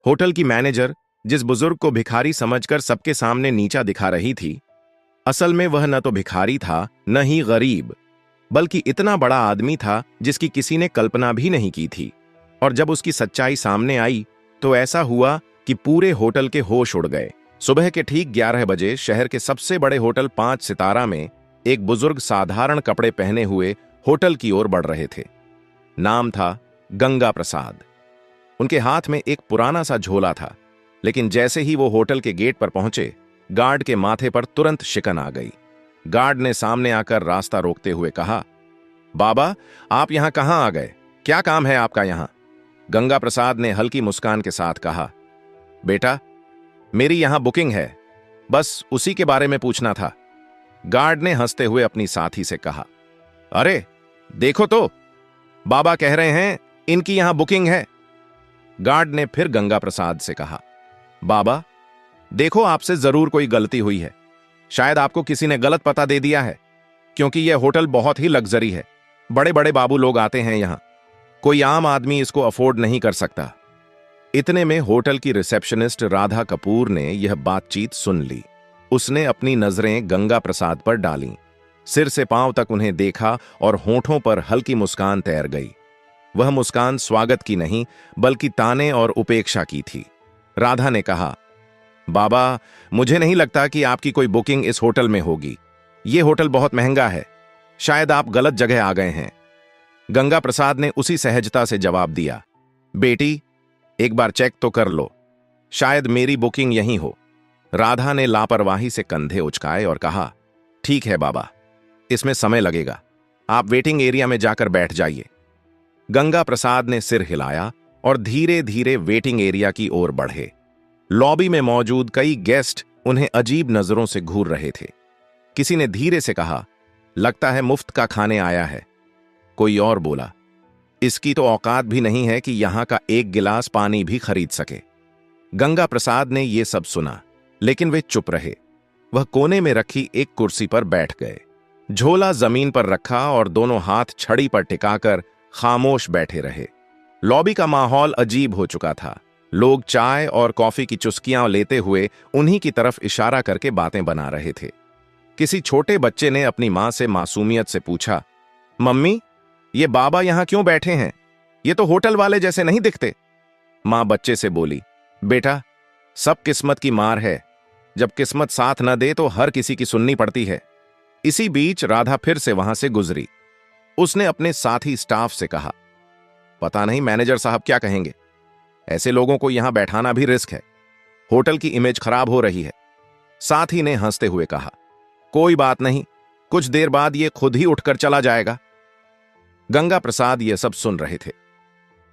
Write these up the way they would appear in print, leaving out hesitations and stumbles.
Hotel की manager जिस बुजुर्ग को भिखारी समझकर सबके सामने नीचा दिखा रही थी, असल में वह न तो भिखारी था न ही गरीब, बल्कि इतना बड़ा आदमी था जिसकी किसी ने कल्पना भी नहीं की थी। और जब उसकी सच्चाई सामने आई तो ऐसा हुआ कि पूरे होटल के होश उड़ गए। सुबह के ठीक 11 बजे शहर के सबसे बड़े होटल 5 सितारा में एक बुजुर्ग साधारण कपड़े पहने हुए होटल की ओर बढ़ रहे थे। नाम था गंगा प्रसाद। उनके हाथ में एक पुराना सा झोला था, लेकिन जैसे ही वो होटल के गेट पर पहुंचे, गार्ड के माथे पर तुरंत शिकन आ गई। गार्ड ने सामने आकर रास्ता रोकते हुए कहा, बाबा, आप यहां कहां आ गए? क्या काम है आपका यहां? गंगा प्रसाद ने हल्की मुस्कान के साथ कहा, बेटा, मेरी यहां बुकिंग है, बस उसी के बारे में पूछना था। गार्ड ने हंसते हुए अपनी साथी से कहा, अरे देखो तो, बाबा कह रहे हैं इनकी यहां बुकिंग है। गार्ड ने फिर गंगा प्रसाद से कहा, बाबा देखो, आपसे जरूर कोई गलती हुई है। शायद आपको किसी ने गलत पता दे दिया है, क्योंकि यह होटल बहुत ही लग्जरी है। बड़े बड़े बाबू लोग आते हैं यहां, कोई आम आदमी इसको अफोर्ड नहीं कर सकता। इतने में होटल की रिसेप्शनिस्ट राधा कपूर ने यह बातचीत सुन ली। उसने अपनी नजरें गंगा प्रसाद पर डालीं, सिर से पांव तक उन्हें देखा और होठों पर हल्की मुस्कान तैर गई। वह मुस्कान स्वागत की नहीं, बल्कि ताने और उपेक्षा की थी। राधा ने कहा, बाबा, मुझे नहीं लगता कि आपकी कोई बुकिंग इस होटल में होगी। यह होटल बहुत महंगा है, शायद आप गलत जगह आ गए हैं। गंगा प्रसाद ने उसी सहजता से जवाब दिया, बेटी, एक बार चेक तो कर लो, शायद मेरी बुकिंग यहीं हो। राधा ने लापरवाही से कंधे उचकाए और कहा, ठीक है बाबा, इसमें समय लगेगा, आप वेटिंग एरिया में जाकर बैठ जाइए। गंगा प्रसाद ने सिर हिलाया और धीरे धीरे वेटिंग एरिया की ओर बढ़े। लॉबी में मौजूद कई गेस्ट उन्हें अजीब नजरों से घूर रहे थे। किसी ने धीरे से कहा, लगता है मुफ्त का खाने आया है। कोई और बोला, इसकी तो औकात भी नहीं है कि यहां का एक गिलास पानी भी खरीद सके। गंगा प्रसाद ने यह सब सुना, लेकिन वे चुप रहे। वह कोने में रखी एक कुर्सी पर बैठ गए, झोला जमीन पर रखा और दोनों हाथ छड़ी पर टिकाकर खामोश बैठे रहे। लॉबी का माहौल अजीब हो चुका था। लोग चाय और कॉफी की चुस्कियां लेते हुए उन्हीं की तरफ इशारा करके बातें बना रहे थे। किसी छोटे बच्चे ने अपनी मां से मासूमियत से पूछा, मम्मी, ये बाबा यहां क्यों बैठे हैं? ये तो होटल वाले जैसे नहीं दिखते। मां बच्चे से बोली, बेटा, सब किस्मत की मार है। जब किस्मत साथ न दे तो हर किसी की सुननी पड़ती है। इसी बीच राधा फिर से वहां से गुजरी। उसने अपने साथी स्टाफ से कहा, पता नहीं मैनेजर साहब क्या कहेंगे। ऐसे लोगों को यहां बैठाना भी रिस्क है। होटल की इमेज खराब हो रही है। साथी ने हंसते हुए कहा, कोई बात नहीं, कुछ देर बाद ये खुद ही उठकर चला जाएगा। गंगा प्रसाद ये सब सुन रहे थे,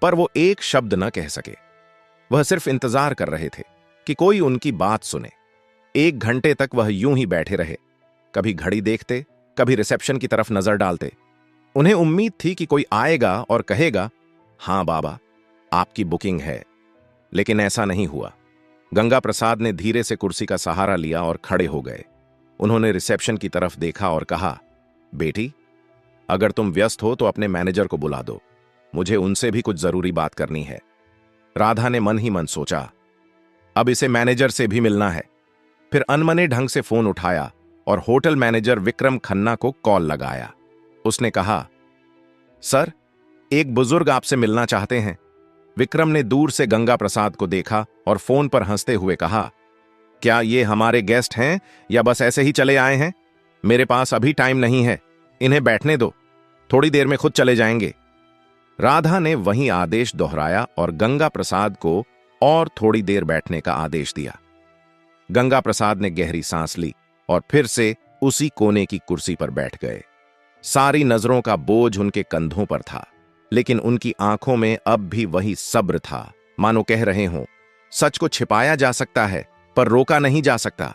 पर वो एक शब्द न कह सके। वह सिर्फ इंतजार कर रहे थे कि कोई उनकी बात सुने। 1 घंटे तक वह यूं ही बैठे रहे, कभी घड़ी देखते, कभी रिसेप्शन की तरफ नजर डालते। उन्हें उम्मीद थी कि कोई आएगा और कहेगा, हां बाबा, आपकी बुकिंग है। लेकिन ऐसा नहीं हुआ। गंगा प्रसाद ने धीरे से कुर्सी का सहारा लिया और खड़े हो गए। उन्होंने रिसेप्शन की तरफ देखा और कहा, बेटी, अगर तुम व्यस्त हो तो अपने मैनेजर को बुला दो, मुझे उनसे भी कुछ जरूरी बात करनी है। राधा ने मन ही मन सोचा, अब इसे मैनेजर से भी मिलना है। फिर अनमने ढंग से फोन उठाया और होटल मैनेजर विक्रम खन्ना को कॉल लगाया। उसने कहा, सर, एक बुजुर्ग आपसे मिलना चाहते हैं। विक्रम ने दूर से गंगा प्रसाद को देखा और फोन पर हंसते हुए कहा, क्या ये हमारे गेस्ट हैं या बस ऐसे ही चले आए हैं? मेरे पास अभी टाइम नहीं है, इन्हें बैठने दो, थोड़ी देर में खुद चले जाएंगे। राधा ने वही आदेश दोहराया और गंगा प्रसाद को और थोड़ी देर बैठने का आदेश दिया। गंगा प्रसाद ने गहरी सांस ली और फिर से उसी कोने की कुर्सी पर बैठ गए। सारी नजरों का बोझ उनके कंधों पर था, लेकिन उनकी आंखों में अब भी वही सब्र था, मानो कह रहे हों, सच को छिपाया जा सकता है पर रोका नहीं जा सकता।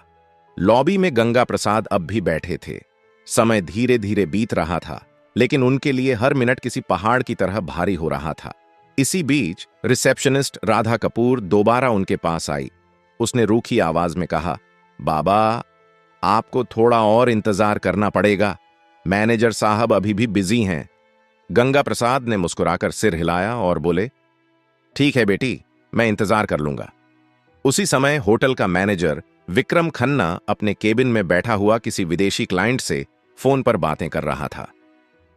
लॉबी में गंगा प्रसाद अब भी बैठे थे। समय धीरे धीरे बीत रहा था, लेकिन उनके लिए हर मिनट किसी पहाड़ की तरह भारी हो रहा था। इसी बीच रिसेप्शनिस्ट राधा कपूर दोबारा उनके पास आई। उसने रूखी आवाज में कहा, बाबा, आपको थोड़ा और इंतजार करना पड़ेगा, मैनेजर साहब अभी भी बिजी हैं। गंगा प्रसाद ने मुस्कुराकर सिर हिलाया और बोले, ठीक है बेटी, मैं इंतजार कर लूंगा। उसी समय होटल का मैनेजर विक्रम खन्ना अपने केबिन में बैठा हुआ किसी विदेशी क्लाइंट से फोन पर बातें कर रहा था।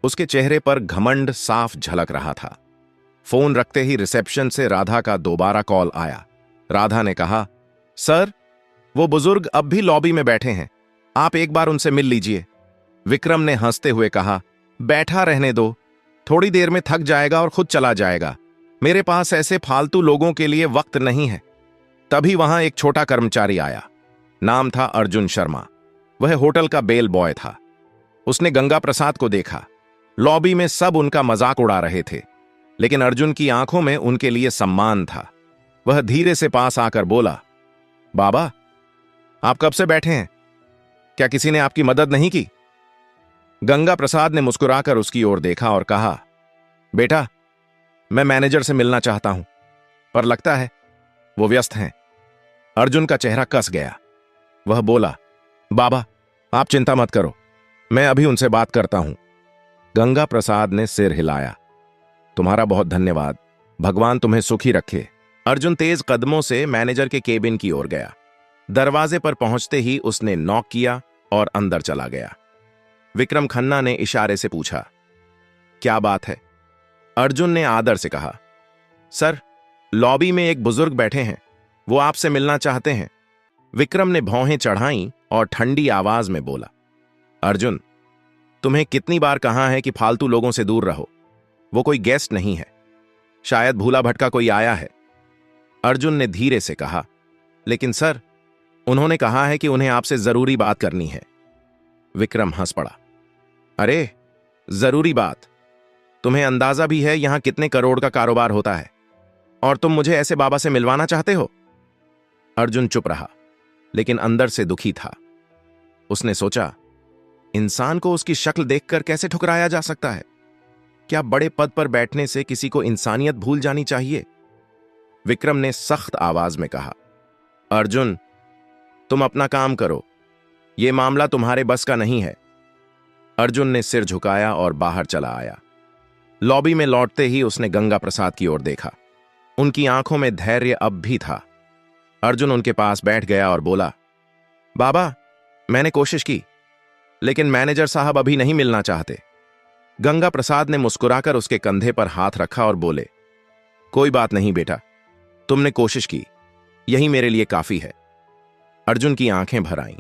उसके चेहरे पर घमंड साफ झलक रहा था। फोन रखते ही रिसेप्शन से राधा का दोबारा कॉल आया। राधा ने कहा, सर, वो बुजुर्ग अब भी लॉबी में बैठे हैं, आप एक बार उनसे मिल लीजिए। विक्रम ने हंसते हुए कहा, बैठा रहने दो, थोड़ी देर में थक जाएगा और खुद चला जाएगा। मेरे पास ऐसे फालतू लोगों के लिए वक्त नहीं है। तभी वहां एक छोटा कर्मचारी आया। नाम था अर्जुन शर्मा। वह होटल का बेल बॉय था। उसने गंगा प्रसाद को देखा। लॉबी में सब उनका मजाक उड़ा रहे थे, लेकिन अर्जुन की आंखों में उनके लिए सम्मान था। वह धीरे से पास आकर बोला, बाबा, आप कब से बैठे हैं? क्या किसी ने आपकी मदद नहीं की? गंगा प्रसाद ने मुस्कुराकर उसकी ओर देखा और कहा, बेटा, मैं मैनेजर से मिलना चाहता हूं, पर लगता है वो व्यस्त हैं। अर्जुन का चेहरा कस गया। वह बोला, बाबा, आप चिंता मत करो, मैं अभी उनसे बात करता हूं। गंगा प्रसाद ने सिर हिलाया। तुम्हारा बहुत धन्यवाद, भगवान तुम्हें सुखी रखे। अर्जुन तेज कदमों से मैनेजर के केबिन की ओर गया। दरवाजे पर पहुंचते ही उसने नॉक किया और अंदर चला गया। विक्रम खन्ना ने इशारे से पूछा, क्या बात है? अर्जुन ने आदर से कहा, सर, लॉबी में एक बुजुर्ग बैठे हैं, वो आपसे मिलना चाहते हैं। विक्रम ने भौहें चढ़ाईं और ठंडी आवाज में बोला, अर्जुन, तुम्हें कितनी बार कहा है कि फालतू लोगों से दूर रहो। वो कोई गेस्ट नहीं है, शायद भूला भटका कोई आया है। अर्जुन ने धीरे से कहा, लेकिन सर, उन्होंने कहा है कि उन्हें आपसे जरूरी बात करनी है। विक्रम हंस पड़ा, अरे, जरूरी बात? तुम्हें अंदाजा भी है यहां कितने करोड़ का कारोबार होता है, और तुम मुझे ऐसे बाबा से मिलवाना चाहते हो? अर्जुन चुप रहा, लेकिन अंदर से दुखी था। उसने सोचा, इंसान को उसकी शक्ल देखकर कैसे ठुकराया जा सकता है? क्या बड़े पद पर बैठने से किसी को इंसानियत भूल जानी चाहिए? विक्रम ने सख्त आवाज में कहा, अर्जुन, तुम अपना काम करो, यह मामला तुम्हारे बस का नहीं है। अर्जुन ने सिर झुकाया और बाहर चला आया। लॉबी में लौटते ही उसने गंगा प्रसाद की ओर देखा। उनकी आंखों में धैर्य अब भी था। अर्जुन उनके पास बैठ गया और बोला, बाबा, मैंने कोशिश की, लेकिन मैनेजर साहब अभी नहीं मिलना चाहते। गंगा प्रसाद ने मुस्कुराकर उसके कंधे पर हाथ रखा और बोले, कोई बात नहीं बेटा, तुमने कोशिश की, यही मेरे लिए काफी है। अर्जुन की आंखें भर आईं।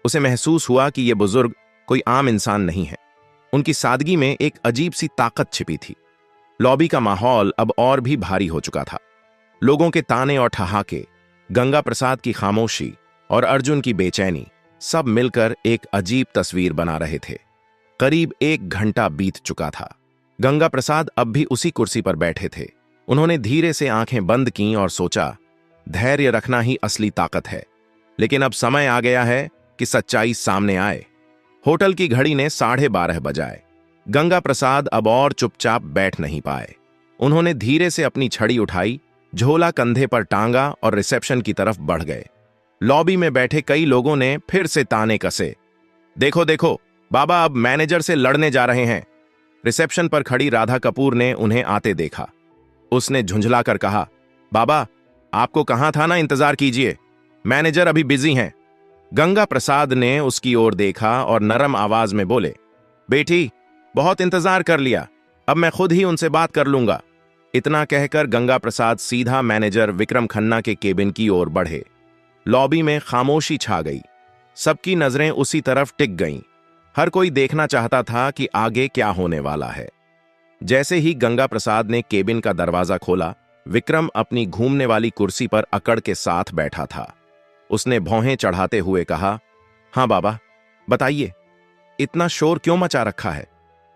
उसे महसूस हुआ कि यह बुजुर्ग कोई आम इंसान नहीं है। उनकी सादगी में एक अजीब सी ताकत छिपी थी। लॉबी का माहौल अब और भी भारी हो चुका था। लोगों के ताने और ठहाके, गंगा प्रसाद की खामोशी और अर्जुन की बेचैनी सब मिलकर एक अजीब तस्वीर बना रहे थे। करीब 1 घंटा बीत चुका था। गंगा प्रसाद अब भी उसी कुर्सी पर बैठे थे। उन्होंने धीरे से आंखें बंद कीं और सोचा, धैर्य रखना ही असली ताकत है। लेकिन अब समय आ गया है कि सच्चाई सामने आए। होटल की घड़ी ने 12:30 बजाए। गंगा प्रसाद अब और चुपचाप बैठ नहीं पाए। उन्होंने धीरे से अपनी छड़ी उठाई, झोला कंधे पर टांगा और रिसेप्शन की तरफ बढ़ गए। लॉबी में बैठे कई लोगों ने फिर से ताने कसे, देखो देखो, बाबा अब मैनेजर से लड़ने जा रहे हैं। रिसेप्शन पर खड़ी राधा कपूर ने उन्हें आते देखा। उसने झुंझलाकर कहा, बाबा, आपको कहा था ना इंतजार कीजिए, मैनेजर अभी बिजी हैं। गंगा प्रसाद ने उसकी ओर देखा और नरम आवाज में बोले, बेटी, बहुत इंतजार कर लिया, अब मैं खुद ही उनसे बात कर लूंगा। इतना कहकर गंगा प्रसाद सीधा मैनेजर विक्रम खन्ना के केबिन की ओर बढ़े। लॉबी में खामोशी छा गई। सबकी नजरें उसी तरफ टिक गईं। हर कोई देखना चाहता था कि आगे क्या होने वाला है। जैसे ही गंगा प्रसाद ने केबिन का दरवाजा खोला, विक्रम अपनी घूमने वाली कुर्सी पर अकड़ के साथ बैठा था। उसने भौहें चढ़ाते हुए कहा, हां बाबा, बताइए, इतना शोर क्यों मचा रखा है?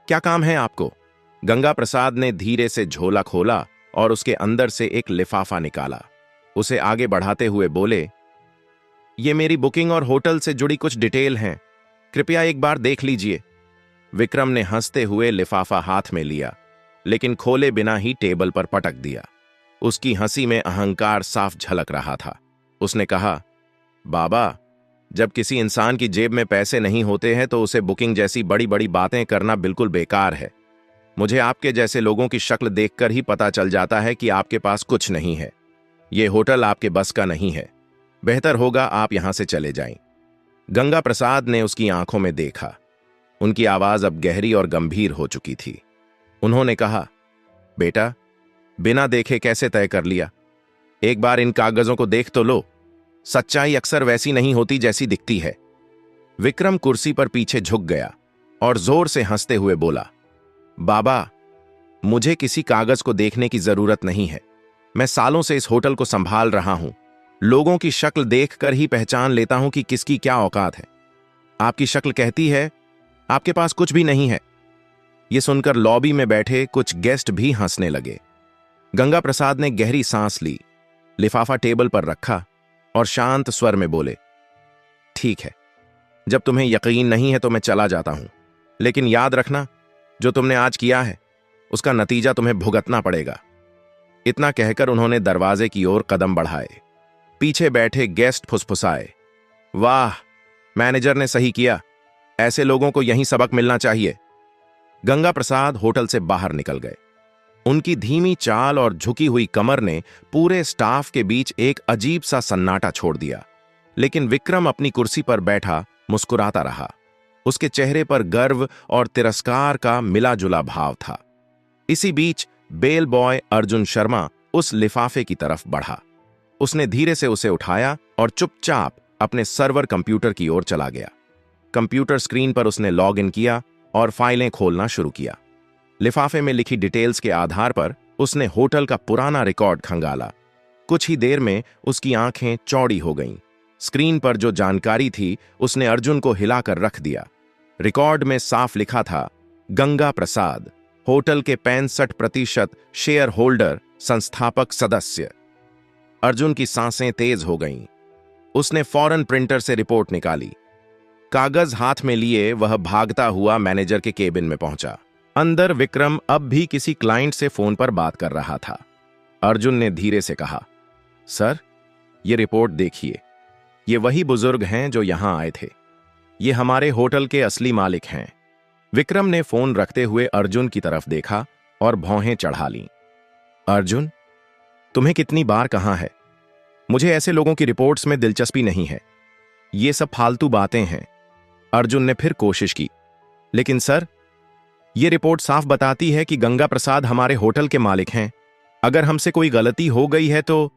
क्या काम है आपको? गंगा प्रसाद ने धीरे से झोला खोला और उसके अंदर से एक लिफाफा निकाला। उसे आगे बढ़ाते हुए बोले, ये मेरी बुकिंग और होटल से जुड़ी कुछ डिटेल हैं, कृपया एक बार देख लीजिए। विक्रम ने हंसते हुए लिफाफा हाथ में लिया, लेकिन खोले बिना ही टेबल पर पटक दिया। उसकी हंसी में अहंकार साफ झलक रहा था। उसने कहा, बाबा, जब किसी इंसान की जेब में पैसे नहीं होते हैं तो उसे बुकिंग जैसी बड़ी बड़ी बातें करना बिल्कुल बेकार है। मुझे आपके जैसे लोगों की शक्ल देखकर ही पता चल जाता है कि आपके पास कुछ नहीं है। ये होटल आपके बस का नहीं है। बेहतर होगा आप यहां से चले जाएं। गंगा प्रसाद ने उसकी आंखों में देखा। उनकी आवाज अब गहरी और गंभीर हो चुकी थी। उन्होंने कहा, बेटा, बिना देखे कैसे तय कर लिया? एक बार इन कागजों को देख तो लो। सच्चाई अक्सर वैसी नहीं होती जैसी दिखती है। विक्रम कुर्सी पर पीछे झुक गया और जोर से हंसते हुए बोला, बाबा, मुझे किसी कागज को देखने की जरूरत नहीं है। मैं सालों से इस होटल को संभाल रहा हूं। लोगों की शक्ल देखकर ही पहचान लेता हूं कि किसकी क्या औकात है। आपकी शक्ल कहती है आपके पास कुछ भी नहीं है। यह सुनकर लॉबी में बैठे कुछ गेस्ट भी हंसने लगे। गंगा प्रसाद ने गहरी सांस ली, लिफाफा टेबल पर रखा और शांत स्वर में बोले, ठीक है, जब तुम्हें यकीन नहीं है तो मैं चला जाता हूं, लेकिन याद रखना, जो तुमने आज किया है उसका नतीजा तुम्हें भुगतना पड़ेगा। इतना कहकर उन्होंने दरवाजे की ओर कदम बढ़ाए। पीछे बैठे गेस्ट फुसफुसाए, वाह, मैनेजर ने सही किया। ऐसे लोगों को यहीं सबक मिलना चाहिए। गंगा प्रसाद होटल से बाहर निकल गए। उनकी धीमी चाल और झुकी हुई कमर ने पूरे स्टाफ के बीच एक अजीब सा सन्नाटा छोड़ दिया। लेकिन विक्रम अपनी कुर्सी पर बैठा मुस्कुराता रहा। उसके चेहरे पर गर्व और तिरस्कार का मिला जुला भाव था। इसी बीच बेल बॉय अर्जुन शर्मा उस लिफाफे की तरफ बढ़ा। उसने धीरे से उसे उठाया और चुपचाप अपने सर्वर कंप्यूटर की ओर चला गया। कंप्यूटर स्क्रीन पर उसने लॉग इन किया और फाइलें खोलना शुरू किया। लिफाफे में लिखी डिटेल्स के आधार पर उसने होटल का पुराना रिकॉर्ड खंगाला। कुछ ही देर में उसकी आंखें चौड़ी हो गईं। स्क्रीन पर जो जानकारी थी उसने अर्जुन को हिलाकर रख दिया। रिकॉर्ड में साफ लिखा था, गंगा प्रसाद, होटल के 65% शेयर होल्डर, संस्थापक सदस्य। अर्जुन की सांसें तेज हो गईं। उसने फौरन प्रिंटर से रिपोर्ट निकाली। कागज हाथ में लिए वह भागता हुआ मैनेजर के केबिन में पहुंचा। अंदर विक्रम अब भी किसी क्लाइंट से फोन पर बात कर रहा था। अर्जुन ने धीरे से कहा, सर, ये रिपोर्ट देखिए। ये वही बुजुर्ग हैं जो यहां आए थे। ये हमारे होटल के असली मालिक हैं। विक्रम ने फोन रखते हुए अर्जुन की तरफ देखा और भौहें चढ़ा लीं। अर्जुन, तुम्हें कितनी बार कहा है, मुझे ऐसे लोगों की रिपोर्ट्स में दिलचस्पी नहीं है। ये सब फालतू बातें हैं। अर्जुन ने फिर कोशिश की, लेकिन सर, ये रिपोर्ट साफ बताती है कि गंगा प्रसाद हमारे होटल के मालिक हैं। अगर हमसे कोई गलती हो गई है तो।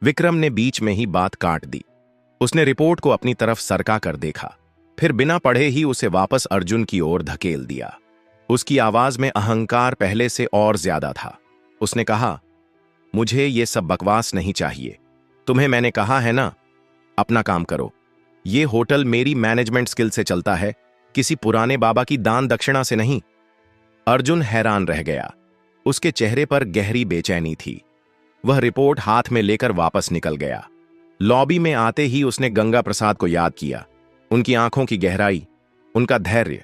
विक्रम ने बीच में ही बात काट दी। उसने रिपोर्ट को अपनी तरफ सरका कर देखा, फिर बिना पढ़े ही उसे वापस अर्जुन की ओर धकेल दिया। उसकी आवाज में अहंकार पहले से और ज्यादा था। उसने कहा, मुझे ये सब बकवास नहीं चाहिए। तुम्हें मैंने कहा है ना, अपना काम करो। ये होटल मेरी मैनेजमेंट स्किल से चलता है, किसी पुराने बाबा की दान दक्षिणा से नहीं। अर्जुन हैरान रह गया। उसके चेहरे पर गहरी बेचैनी थी। वह रिपोर्ट हाथ में लेकर वापस निकल गया। लॉबी में आते ही उसने गंगा प्रसाद को याद किया। उनकी आंखों की गहराई, उनका धैर्य।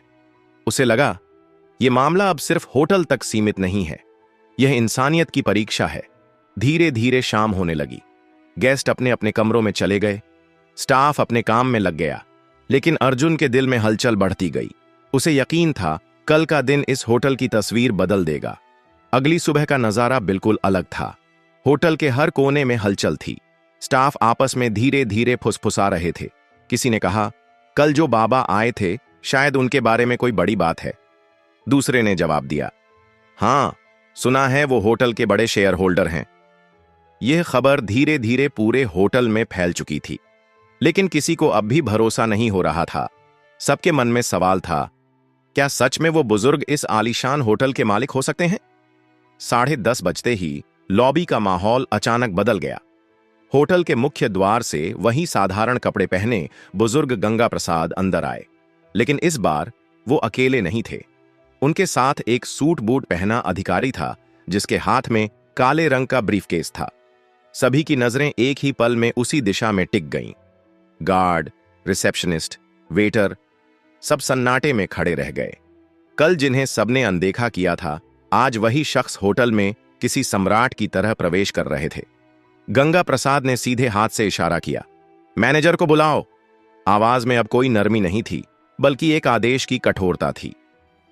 उसे लगा, यह मामला अब सिर्फ होटल तक सीमित नहीं है, यह इंसानियत की परीक्षा है। धीरे धीरे शाम होने लगी। गेस्ट अपने अपने कमरों में चले गए। स्टाफ अपने काम में लग गया। लेकिन अर्जुन के दिल में हलचल बढ़ती गई। उसे यकीन था, कल का दिन इस होटल की तस्वीर बदल देगा। अगली सुबह का नजारा बिल्कुल अलग था। होटल के हर कोने में हलचल थी। स्टाफ आपस में धीरे धीरे फुसफुसा रहे थे। किसी ने कहा, कल जो बाबा आए थे, शायद उनके बारे में कोई बड़ी बात है। दूसरे ने जवाब दिया, हां, सुना है वो होटल के बड़े शेयर होल्डर हैं। यह खबर धीरे धीरे पूरे होटल में फैल चुकी थी। लेकिन किसी को अब भी भरोसा नहीं हो रहा था। सबके मन में सवाल था, क्या सच में वो बुजुर्ग इस आलीशान होटल के मालिक हो सकते हैं? 10:30 बजते ही लॉबी का माहौल अचानक बदल गया। होटल के मुख्य द्वार से वही साधारण कपड़े पहने बुजुर्ग गंगा प्रसाद अंदर आए। लेकिन इस बार वो अकेले नहीं थे। उनके साथ एक सूट बूट पहना अधिकारी था, जिसके हाथ में काले रंग का ब्रीफकेस था। सभी की नजरें एक ही पल में उसी दिशा में टिक गईं। गार्ड, रिसेप्शनिस्ट, वेटर, सब सन्नाटे में खड़े रह गए। कल जिन्हें सबने अनदेखा किया था, आज वही शख्स होटल में किसी सम्राट की तरह प्रवेश कर रहे थे। गंगा प्रसाद ने सीधे हाथ से इशारा किया, मैनेजर को बुलाओ। आवाज में अब कोई नरमी नहीं थी, बल्कि एक आदेश की कठोरता थी।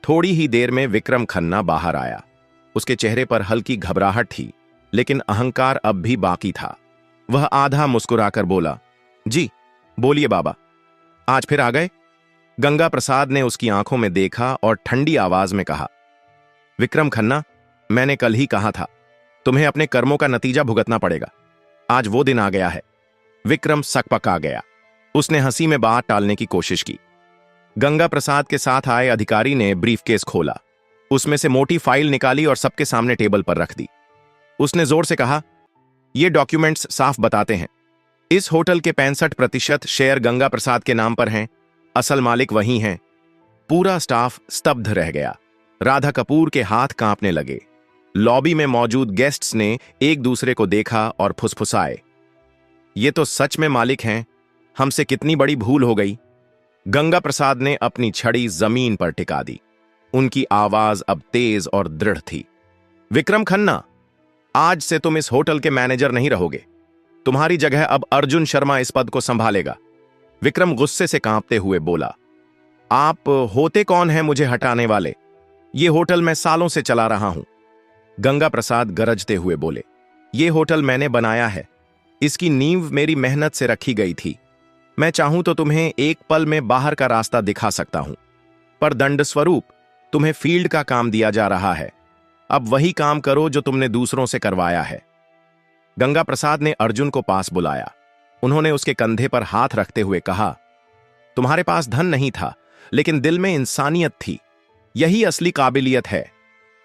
थोड़ी ही देर में विक्रम खन्ना बाहर आया। उसके चेहरे पर हल्की घबराहट थी, लेकिन अहंकार अब भी बाकी था। वह आधा मुस्कुराकर बोला, जी बोलिए बाबा, आज फिर आ गए? गंगा प्रसाद ने उसकी आंखों में देखा और ठंडी आवाज में कहा, विक्रम खन्ना, मैंने कल ही कहा था, तुम्हें अपने कर्मों का नतीजा भुगतना पड़ेगा। आज वो दिन आ गया है। विक्रम सकपका गया। उसने हंसी में बात टालने की कोशिश की। गंगा प्रसाद के साथ आए अधिकारी ने ब्रीफकेस खोला, उसमें से मोटी फाइल निकाली और सबके सामने टेबल पर रख दी। उसने जोर से कहा, ये डॉक्यूमेंट्स साफ बताते हैं, इस होटल के 65% शेयर गंगा प्रसाद के नाम पर हैं, असल मालिक वही हैं। पूरा स्टाफ स्तब्ध रह गया। राधा कपूर के हाथ कांपने लगे। लॉबी में मौजूद गेस्ट्स ने एक दूसरे को देखा और फुसफुसाए, ये तो सच में मालिक हैं, हमसे कितनी बड़ी भूल हो गई। गंगा प्रसाद ने अपनी छड़ी जमीन पर टिका दी। उनकी आवाज अब तेज और दृढ़ थी। विक्रम खन्ना, आज से तुम इस होटल के मैनेजर नहीं रहोगे। तुम्हारी जगह अब अर्जुन शर्मा इस पद को संभालेगा। विक्रम गुस्से से कांपते हुए बोला, आप होते कौन हैं मुझे हटाने वाले? ये होटल मैं सालों से चला रहा हूं। गंगा प्रसाद गरजते हुए बोले, ये होटल मैंने बनाया है, इसकी नींव मेरी मेहनत से रखी गई थी। मैं चाहूं तो तुम्हें एक पल में बाहर का रास्ता दिखा सकता हूं, पर दंड स्वरूप तुम्हें फील्ड का काम दिया जा रहा है। अब वही काम करो जो तुमने दूसरों से करवाया है। गंगा प्रसाद ने अर्जुन को पास बुलाया। उन्होंने उसके कंधे पर हाथ रखते हुए कहा, तुम्हारे पास धन नहीं था, लेकिन दिल में इंसानियत थी। यही असली काबिलियत है,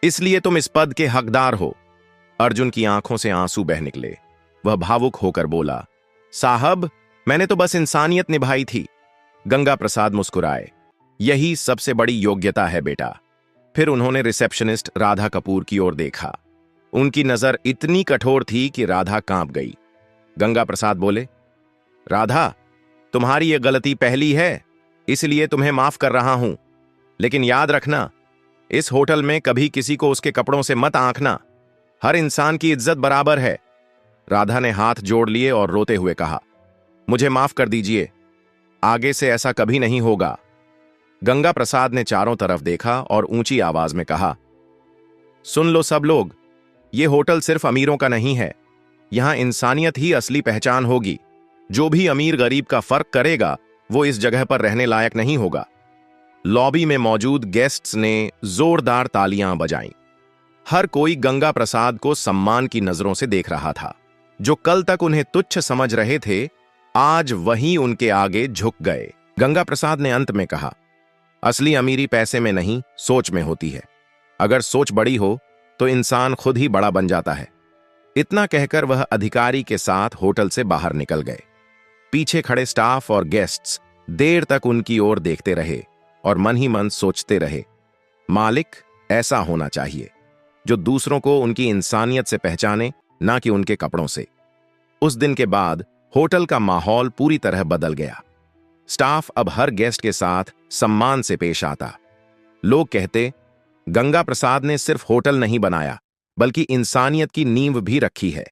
इसलिए तुम इस पद के हकदार हो। अर्जुन की आंखों से आंसू बह निकले। वह भावुक होकर बोला, साहब, मैंने तो बस इंसानियत निभाई थी। गंगा प्रसाद मुस्कुराए, यही सबसे बड़ी योग्यता है बेटा। फिर उन्होंने रिसेप्शनिस्ट राधा कपूर की ओर देखा। उनकी नजर इतनी कठोर थी कि राधा कांप गई। गंगा प्रसाद बोले, राधा, तुम्हारी यह गलती पहली है, इसलिए तुम्हें माफ कर रहा हूं, लेकिन याद रखना, इस होटल में कभी किसी को उसके कपड़ों से मत आंकना। हर इंसान की इज्जत बराबर है। राधा ने हाथ जोड़ लिए और रोते हुए कहा, मुझे माफ कर दीजिए, आगे से ऐसा कभी नहीं होगा। गंगा प्रसाद ने चारों तरफ देखा और ऊंची आवाज में कहा, सुन लो सब लोग, यह होटल सिर्फ अमीरों का नहीं है। यहां इंसानियत ही असली पहचान होगी। जो भी अमीर गरीब का फर्क करेगा, वो इस जगह पर रहने लायक नहीं होगा। लॉबी में मौजूद गेस्ट्स ने जोरदार तालियां बजाईं। हर कोई गंगा प्रसाद को सम्मान की नजरों से देख रहा था। जो कल तक उन्हें तुच्छ समझ रहे थे, आज वही उनके आगे झुक गए। गंगा प्रसाद ने अंत में कहा, असली अमीरी पैसे में नहीं, सोच में होती है। अगर सोच बड़ी हो तो इंसान खुद ही बड़ा बन जाता है। इतना कहकर वह अधिकारी के साथ होटल से बाहर निकल गए। पीछे खड़े स्टाफ और गेस्ट्स देर तक उनकी ओर देखते रहे और मन ही मन सोचते रहे, मालिक ऐसा होना चाहिए जो दूसरों को उनकी इंसानियत से पहचाने, ना कि उनके कपड़ों से। उस दिन के बाद होटल का माहौल पूरी तरह बदल गया। स्टाफ अब हर गेस्ट के साथ सम्मान से पेश आता। लोग कहते, गंगा प्रसाद ने सिर्फ होटल नहीं बनाया, बल्कि इंसानियत की नींव भी रखी है।